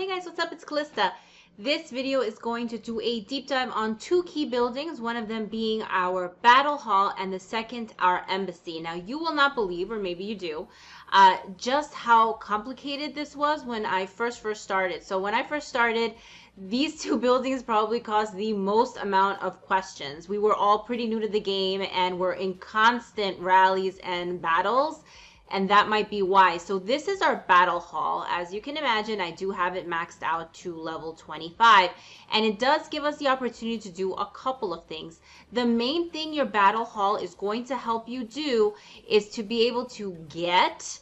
Hey guys, what's up? It's Calysta. This video is going to do a deep dive on two key buildings, one of them being our battle hall and the second our embassy. Now you will not believe, or maybe you do, just how complicated this was when I first started. So when I first started, these two buildings probably caused the most amount of questions. We were all pretty new to the game and were in constant rallies and battles. And that might be why. So this is our battle hall. As you can imagine, I do have it maxed out to level 25. And it does give us the opportunity to do a couple of things. The main thing your battle hall is going to help you do is to be able to get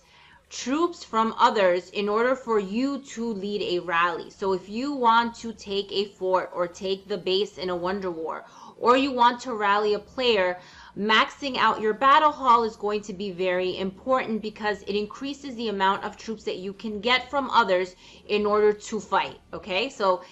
troops from others in order for you to lead a rally. So if you want to take a fort or take the base in a Wonder War, or you want to rally a player, maxing out your battle hall is going to be very important because it increases the amount of troops that you can get from others in order to fight. Okay, so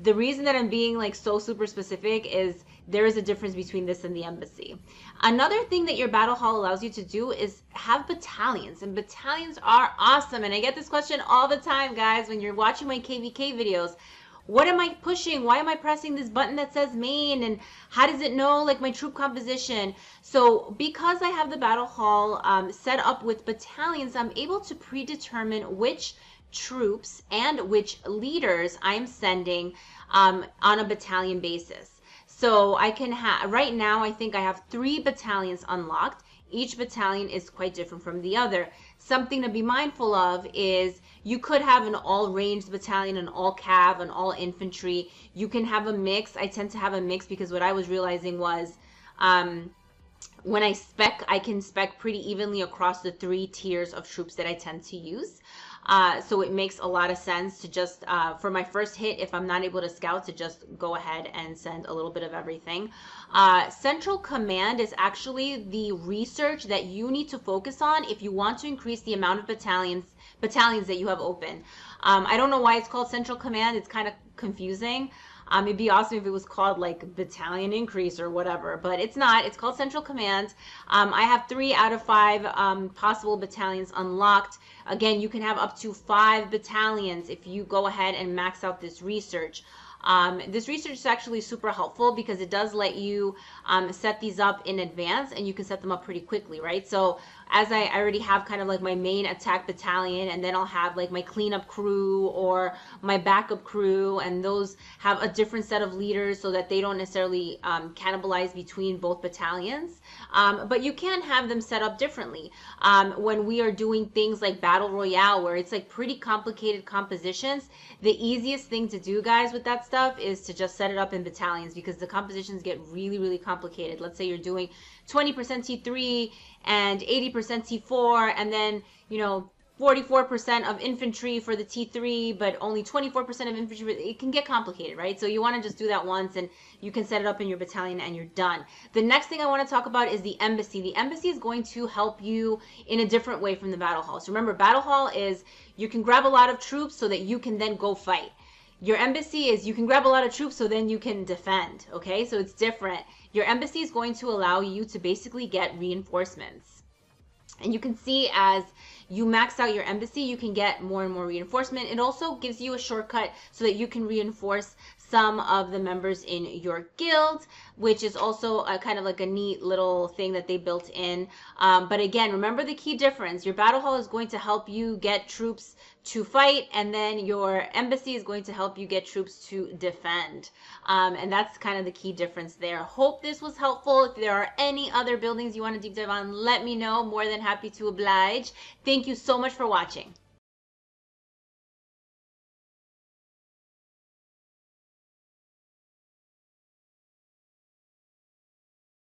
the reason that I'm being like so super specific is there is a difference between this and the embassy. Another thing that your battle hall allows you to do is have battalions, and battalions are awesome. And I get this question all the time, guys, when you're watching my KVK videos. What am I pushing? Why am I pressing this button that says main? And how does it know like my troop composition? So because I have the battle hall set up with battalions, I'm able to predetermine which troops and which leaders I'm sending on a battalion basis. So I can have, right now I think I have 3 battalions unlocked. Each battalion is quite different from the other. Something to be mindful of is you could have an all-ranged battalion, an all-cav, an all-infantry. You can have a mix. I tend to have a mix because what I was realizing was when I spec, I can spec pretty evenly across the 3 tiers of troops that I tend to use. So it makes a lot of sense to just, for my first hit, if I'm not able to scout, to just go ahead and send a little bit of everything. Central Command is actually the research that you need to focus on if you want to increase the amount of battalions that you have open. I don't know why it's called Central Command. It's kind of confusing. It'd be awesome if it was called like battalion increase or whatever, but it's not. It's called Central Command. I have 3 out of 5 possible battalions unlocked. Again, you can have up to 5 battalions if you go ahead and max out this research. This research is actually super helpful because it does let you set these up in advance, and you can set them up pretty quickly, right? So as I already have kind of like my main attack battalion, and then I'll have like my cleanup crew or my backup crew, and those have a different set of leaders so that they don't necessarily cannibalize between both battalions. But you can have them set up differently. When we are doing things like Battle Royale, where it's like pretty complicated compositions, the easiest thing to do, guys, with that stuff is to just set it up in battalions, because the compositions get really, really complicated. Let's say you're doing 20% T3 and 80% T4, and then, you know, 44% of infantry for the T3, but only 24% of infantry. It can get complicated, right? So you want to just do that once, and you can set it up in your battalion and you're done. The next thing I want to talk about is the embassy. The embassy is going to help you in a different way from the battle hall. So remember, battle hall is you can grab a lot of troops so that you can then go fight. Your embassy is you can grab a lot of troops so then you can defend, okay? So it's different. Your embassy is going to allow you to basically get reinforcements. And you can see as you max out your embassy, you can get more and more reinforcement. It also gives you a shortcut so that you can reinforce some of the members in your guild, which is also a kind of like a neat little thing that they built in. But again, remember the key difference. Your battle hall is going to help you get troops to fight, and then your embassy is going to help you get troops to defend. And that's kind of the key difference there. Hope this was helpful. If there are any other buildings you want to deep dive on, let me know. More than happy to oblige. Thank you so much for watching.